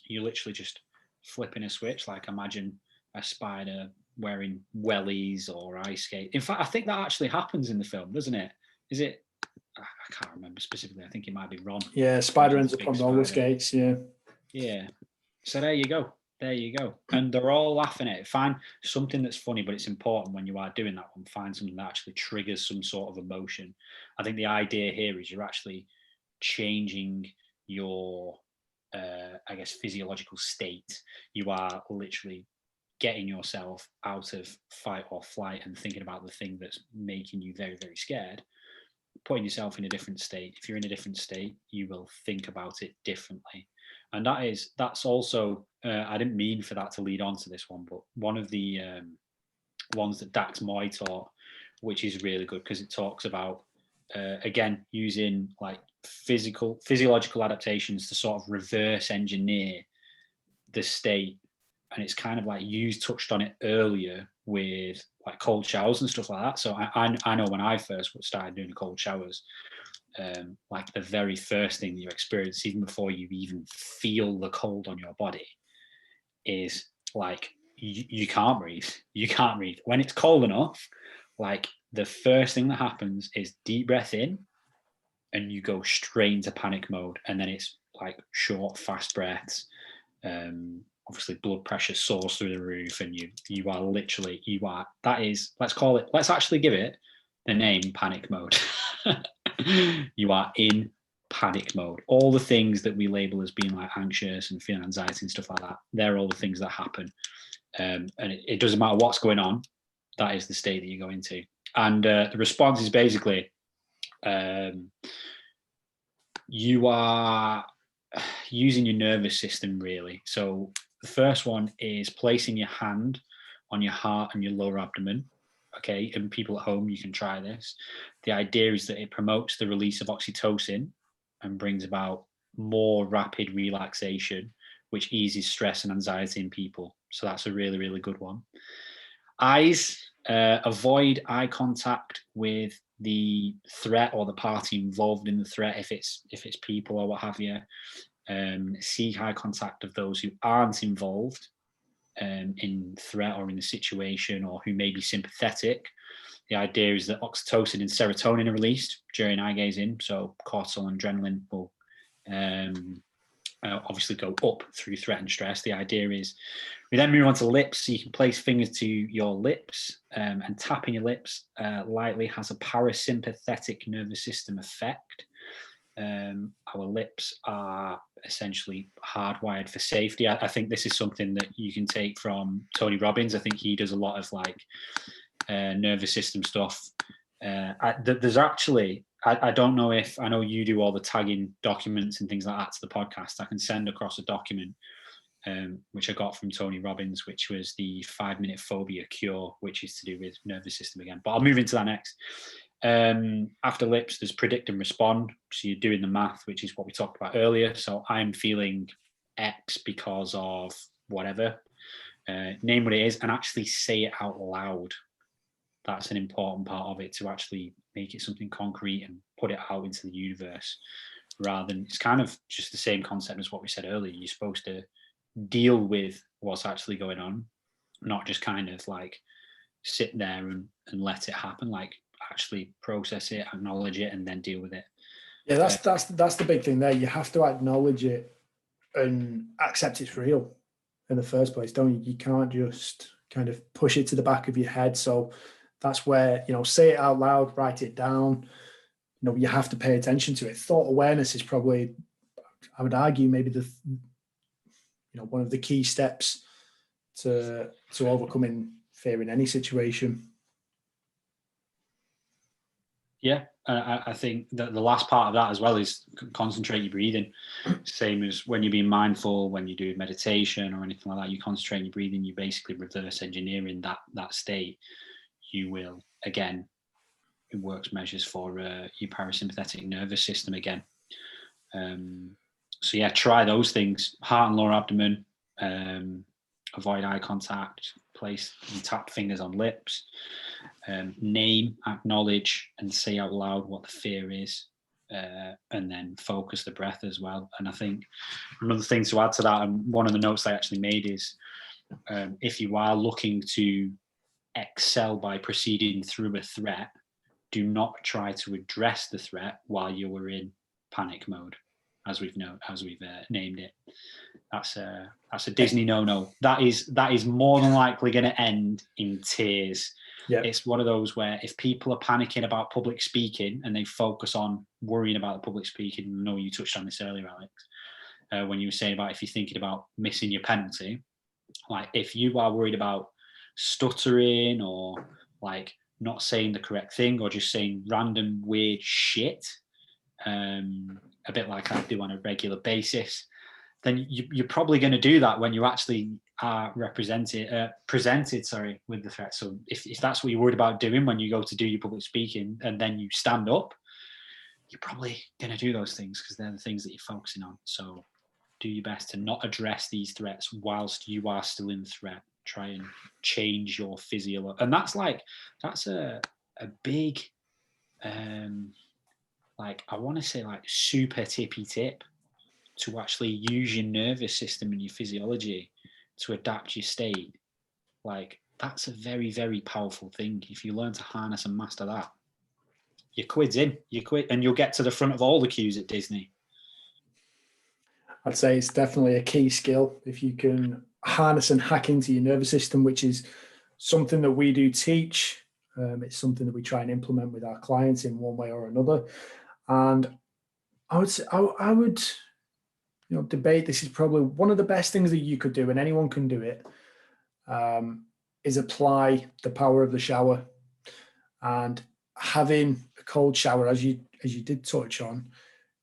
You're literally just flipping a switch. Like imagine a spider wearing wellies or ice skate. In fact, I think that actually happens in the film, doesn't it? Is it? I can't remember specifically. I think it might be Ron. Yeah, spider ends up on roller skates. Yeah. So there you go. And they're all laughing at it. Find something that's funny, but it's important when you are doing that one. Find something that actually triggers some sort of emotion. I think the idea here is you're actually changing your, physiological state. You are literally getting yourself out of fight or flight and thinking about the thing that's making you very, very scared, putting yourself in a different state. If you're in a different state, you will think about it differently. And that's also, I didn't mean for that to lead on to this one, but one of the ones that Dax Moy taught, which is really good because it talks about, again, using like physiological adaptations to sort of reverse engineer the state. And it's kind of like you touched on it earlier with like cold showers and stuff like that. So I know when I first started doing cold showers, like the very first thing you experience, even before you even feel the cold on your body, is like you can't breathe. You can't breathe. When it's cold enough, like the first thing that happens is deep breath in, and you go straight into panic mode, and then it's like short, fast breaths. Obviously blood pressure soars through the roof, and let's actually give it the name panic mode. You are in panic mode. All the things that we label as being like anxious and feeling anxiety and stuff like that, they're all the things that happen. And it doesn't matter what's going on, that is the state that you go into. And the response is basically you are using your nervous system, really. So the first one is placing your hand on your heart and your lower abdomen. Okay, and people at home, you can try this. The idea is that it promotes the release of oxytocin and brings about more rapid relaxation, which eases stress and anxiety in people. So that's a really, really good one. Eyes, avoid eye contact with the threat or the party involved in the threat, if it's people or what have you. Seek eye contact of those who aren't involved in threat or in the situation, or who may be sympathetic. The idea is that oxytocin and serotonin are released during eye gazing, so cortisol and adrenaline will obviously go up through threat and stress. The idea is we then move on to lips, so you can place fingers to your lips, and tapping your lips lightly has a parasympathetic nervous system effect. Our lips are essentially hardwired for safety. I think this is something that you can take from Tony Robbins. I think he does a lot of like nervous system stuff. There's actually, I don't know if, I know you do all the tagging documents and things like that to the podcast. I can send across a document which I got from Tony Robbins, which was the 5-minute phobia cure, which is to do with nervous system again. But I'll move into that next. After lips, there's predict and respond. So you're doing the math, which is what we talked about earlier. So I'm feeling X because of whatever. Name what it is and actually say it out loud. That's an important part of it, to actually make it something concrete and put it out into the universe, rather than, it's kind of just the same concept as what we said earlier. You're supposed to deal with what's actually going on, not just kind of like sit there and let it happen. Like actually process it, acknowledge it, and then deal with it. Yeah, that's the big thing there. You have to acknowledge it and accept it's real in the first place, don't you? You can't just kind of push it to the back of your head. So that's where, say it out loud, write it down. You have to pay attention to it. Thought awareness is probably, I would argue, maybe one of the key steps to overcoming fear in any situation. Yeah, I think that the last part of that as well is concentrate your breathing. Same as when you're being mindful, when you do meditation or anything like that, you concentrate your breathing, you basically reverse engineering that state. You will, again, it works measures for your parasympathetic nervous system again. So yeah, try those things. Heart and lower abdomen, avoid eye contact, place and tap fingers on lips, name, acknowledge and say out loud what the fear is, and then focus the breath as well. And I think another thing to add to that, and one of the notes I actually made is, if you are looking to excel by proceeding through a threat, do not try to address the threat while you were in panic mode, as we've named it. That's a Disney no-no. That is more than likely going to end in tears. Yep. It's one of those where if people are panicking about public speaking and they focus on worrying about the public speaking, I know you touched on this earlier, Alex, when you were saying about if you're thinking about missing your penalty, like if you are worried about stuttering or like not saying the correct thing or just saying random weird shit, a bit like I do on a regular basis, then you're probably going to do that when you actually are presented with the threat. So if that's what you're worried about doing when you go to do your public speaking and then you stand up, you're probably going to do those things because they're the things that you're focusing on. So do your best to not address these threats whilst you are still in threat. Try and change your physiology. And that's a big, like, I want to say like super tippy tip to actually use your nervous system and your physiology to adapt your state. Like, that's a very, very powerful thing. If you learn to harness and master that, your quid's in. You quit and you'll get to the front of all the queues at Disney. I'd say it's definitely a key skill. If you can harness and hack into your nervous system, which is something that we do teach. It's something that we try and implement with our clients in one way or another. And I would say, I would, debate this is probably one of the best things that you could do, and anyone can do it, is apply the power of the shower. And having a cold shower, as you did touch on,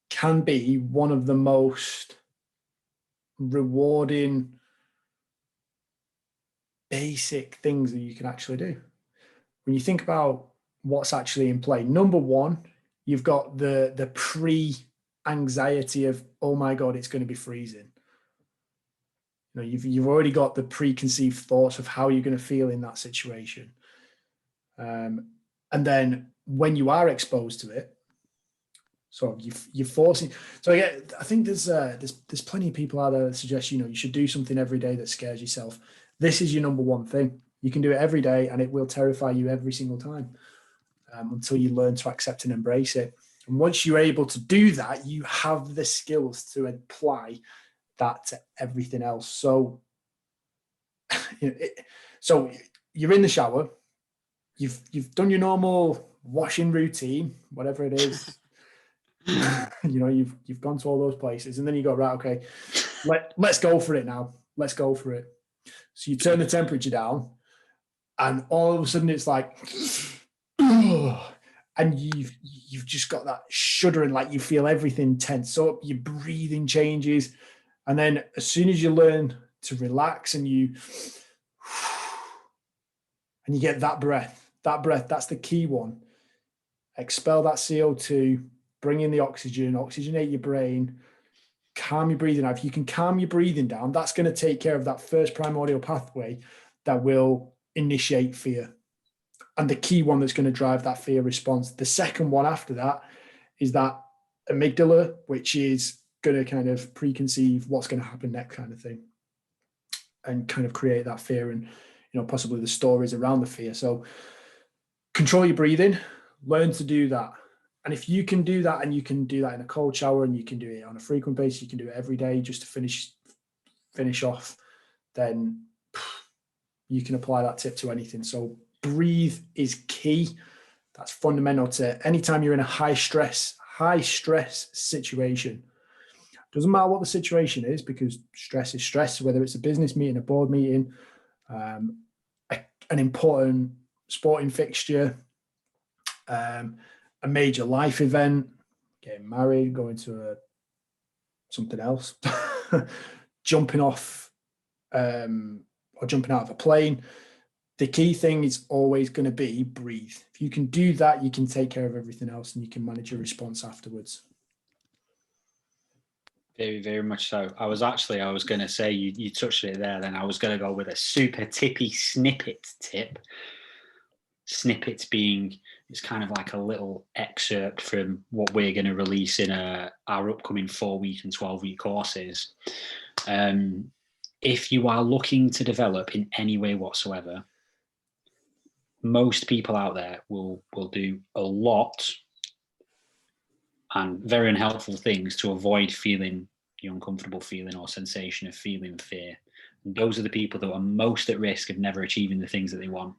can be one of the most rewarding basic things that you can actually do. When you think about what's actually in play, number one, you've got the pre-anxiety of, oh my God, it's going to be freezing. You've already got the preconceived thoughts of how you're going to feel in that situation. And then when you are exposed to it, so you're forcing. So yeah, I think there's plenty of people out there that suggest you should do something every day that scares yourself. This is your number one thing. You can do it every day, and it will terrify you every single time until you learn to accept and embrace it. And once you're able to do that, you have the skills to apply that to everything else. So, so you're in the shower. You've done your normal washing routine, whatever it is. You've gone to all those places, and then you go, right, okay, let's go for it now. Let's go for it. So you turn the temperature down, and all of a sudden it's like, and you've just got that shuddering, like you feel everything tense up, your breathing changes, and then as soon as you learn to relax and you get that breath, that's the key one. Expel that CO2, bring in the oxygen, oxygenate your brain, calm your breathing out. If you can calm your breathing down, that's going to take care of that first primordial pathway that will initiate fear. And the key one that's going to drive that fear response. The second one after that is that amygdala, which is going to kind of preconceive what's going to happen next, kind of thing, and kind of create that fear and, possibly the stories around the fear. So control your breathing, learn to do that. And if you can do that, and you can do that in a cold shower, and you can do it on a frequent basis, you can do it every day just to finish off, then you can apply that tip to anything. So breathe is key. That's fundamental to anytime you're in a high stress situation. Doesn't matter what the situation is, because stress is stress, whether it's a business meeting, a board meeting, an important sporting fixture, a major life event, getting married, going to something else, jumping off or jumping out of a plane. The key thing is always going to be breathe. If you can do that, you can take care of everything else, and you can manage your response afterwards. Very, very much so. I was going to say, you touched it there, then I was going to go with a super tippy snippet tip. Snippets being, it's kind of like a little excerpt from what we're going to release in our upcoming 4-week and 12-week courses. If you are looking to develop in any way whatsoever, most people out there will do a lot and very unhelpful things to avoid feeling the uncomfortable feeling or sensation of feeling fear. And those are the people that are most at risk of never achieving the things that they want.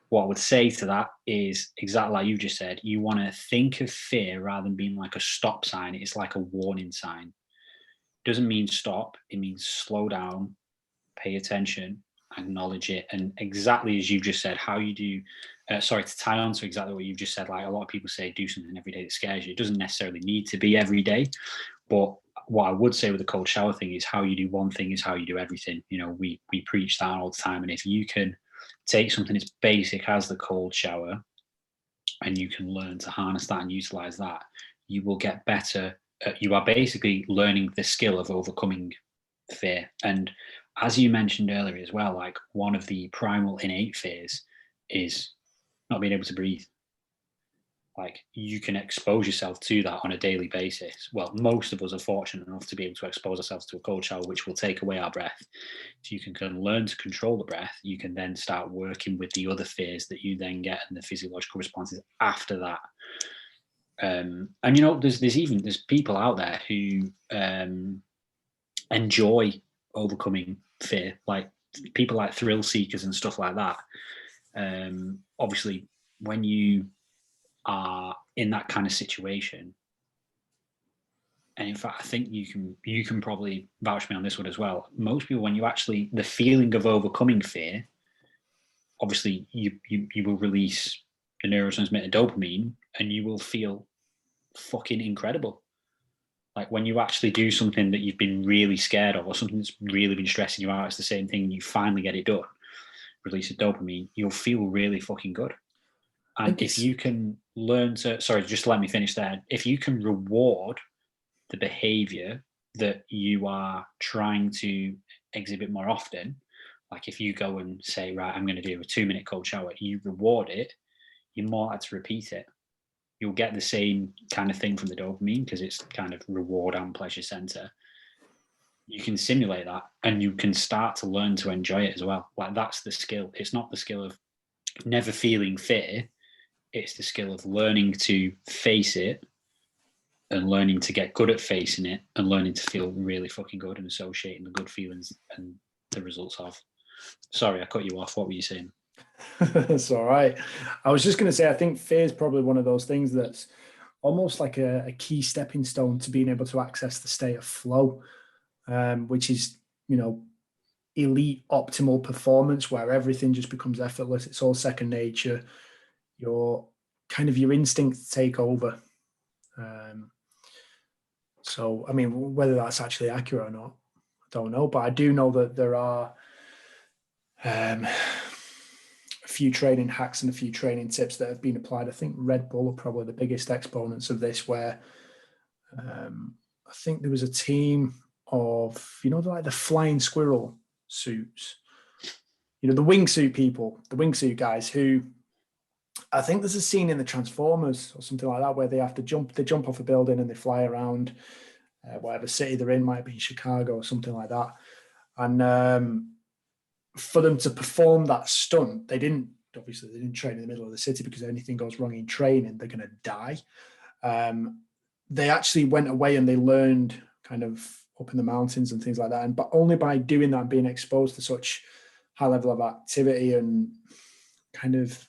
What I would say to that is exactly like you just said. You want to think of fear rather than being like a stop sign. It's like a warning sign. It doesn't mean stop. It means slow down, pay attention, acknowledge it. And exactly as you just said, how you do, to tie on to exactly what you've just said, like a lot of people say, do something every day that scares you. It doesn't necessarily need to be every day. But what I would say with the cold shower thing is how you do one thing is how you do everything. We preach that all the time. And if you can take something as basic as the cold shower and you can learn to harness that and utilize that, you will get better. You are basically learning the skill of overcoming fear. And as you mentioned earlier as well, like one of the primal innate fears is not being able to breathe. Like you can expose yourself to that on a daily basis. Well, most of us are fortunate enough to be able to expose ourselves to a cold shower, which will take away our breath. If you can learn to control the breath, you can then start working with the other fears that you then get and the physiological responses after that. And there's people out there who enjoy overcoming fear, like people like thrill seekers and stuff like that. Obviously, when you are in that kind of situation, and in fact, I think you can probably vouch me on this one as well. Most people, when you actually, the feeling of overcoming fear, obviously you will release the neurotransmitter dopamine, and you will feel fucking incredible. Like when you actually do something that you've been really scared of, or something that's really been stressing you out, it's the same thing, and you finally get it done, release of dopamine, you'll feel really fucking good. And if you can learn to, sorry, just let me finish there. If you can reward the behavior that you are trying to exhibit more often, like if you go and say, right, I'm going to do a 2-minute cold shower, you reward it, you're more likely to repeat it. You'll get the same kind of thing from the dopamine because it's kind of reward and pleasure center. You can simulate that and you can start to learn to enjoy it as well. Like that's the skill. It's not the skill of never feeling fear. It's the skill of learning to face it and learning to get good at facing it and learning to feel really fucking good and associating the good feelings and the results of. Sorry, I cut you off. What were you saying? That's all right. I was just going to say, I think fear is probably one of those things that's almost like a key stepping stone to being able to access the state of flow, which is, elite optimal performance where everything just becomes effortless. It's all second nature. Your instincts take over. So, I mean, whether that's actually accurate or not, I don't know. But I do know that there are a few training hacks and a few training tips that have been applied. I think Red Bull are probably the biggest exponents of this, where I think there was a team of, like the flying squirrel suits, the wingsuit people, the wingsuit guys who, I think there's a scene in the Transformers or something like that where they have to jump off a building and they fly around whatever city they're in, might be Chicago or something like that. And for them to perform that stunt, they didn't train in the middle of the city because if anything goes wrong in training, they're going to die. They actually went away and they learned kind of up in the mountains and things like that. But only by doing that, being exposed to such high level of activity and kind of,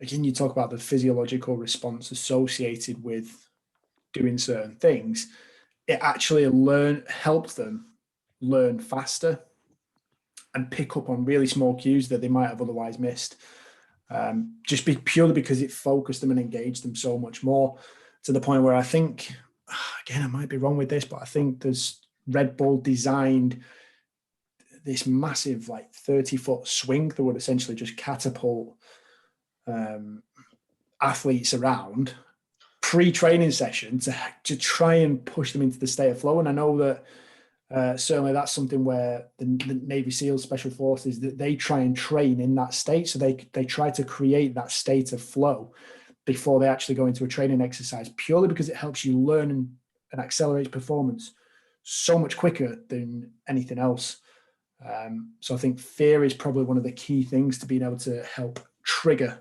again, you talk about the physiological response associated with doing certain things, it actually helped them learn faster and pick up on really small cues that they might have otherwise missed. Purely because it focused them and engaged them so much more, to the point where I think, again, I might be wrong with this, but I think there's Red Bull designed this massive 30-foot swing that would essentially just catapult athletes around pre-training session to try and push them into the state of flow. And I know that certainly that's something where the Navy SEALs, Special Forces, that they try and train in that state. So they try to create that state of flow before they actually go into a training exercise, purely because it helps you learn and accelerates performance so much quicker than anything else. So I think fear is probably one of the key things to being able to help trigger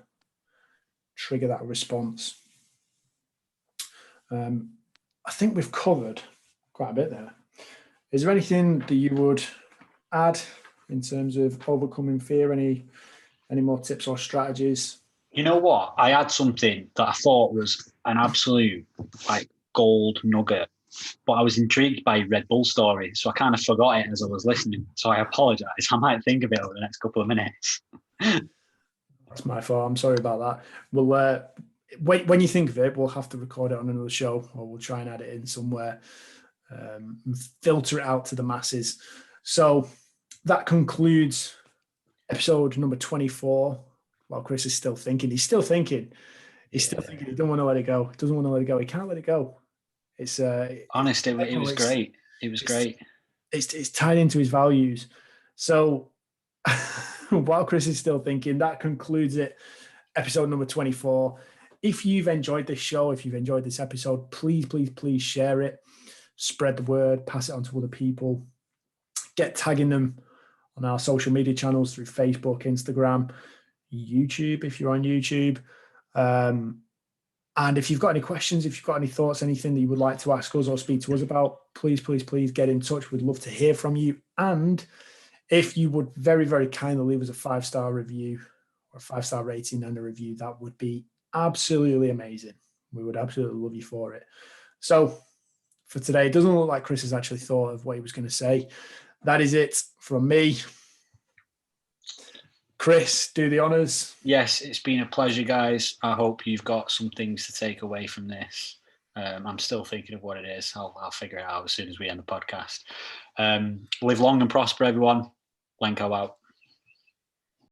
that response. I think we've covered quite a bit there. Is there anything that you would add in terms of overcoming fear? Any more tips or strategies? You know what? I had something that I thought was an absolute gold nugget, but I was intrigued by Red Bull story, so I kind of forgot it as I was listening. So I apologise. I might think of it over the next couple of minutes. That's my fault. I'm sorry about that. We'll when you think of it, we'll have to record it on another show, or we'll try and add it in somewhere, and filter it out to the masses. So that concludes episode number 24. While Chris is still thinking, he's still thinking. He's still thinking. He doesn't want to let it go. Doesn't want to let it go. He can't let it go. It's honest. It was great. It was great. It's tied into his values. So while Chris is still thinking, that concludes it. Episode number 24. If you've enjoyed this show, if you've enjoyed this episode, please share it. Spread the word. Pass it on to other people. Get tagging them on our social media channels through Facebook, Instagram, YouTube, if you're on YouTube. And if you've got any questions, if you've got any thoughts, anything that you would like to ask us or speak to us about, please get in touch. We'd love to hear from you. And if you would very, very kindly leave us a 5-star review or a 5-star rating and a review, that would be absolutely amazing. We would absolutely love you for it. So for today, it doesn't look like Chris has actually thought of what he was going to say. That is it from me. Chris, do the honors. Yes, it's been a pleasure, guys. I hope you've got some things to take away from this. I'm still thinking of what it is. I'll figure it out as soon as we end the podcast. Live long and prosper, everyone. Lenko out.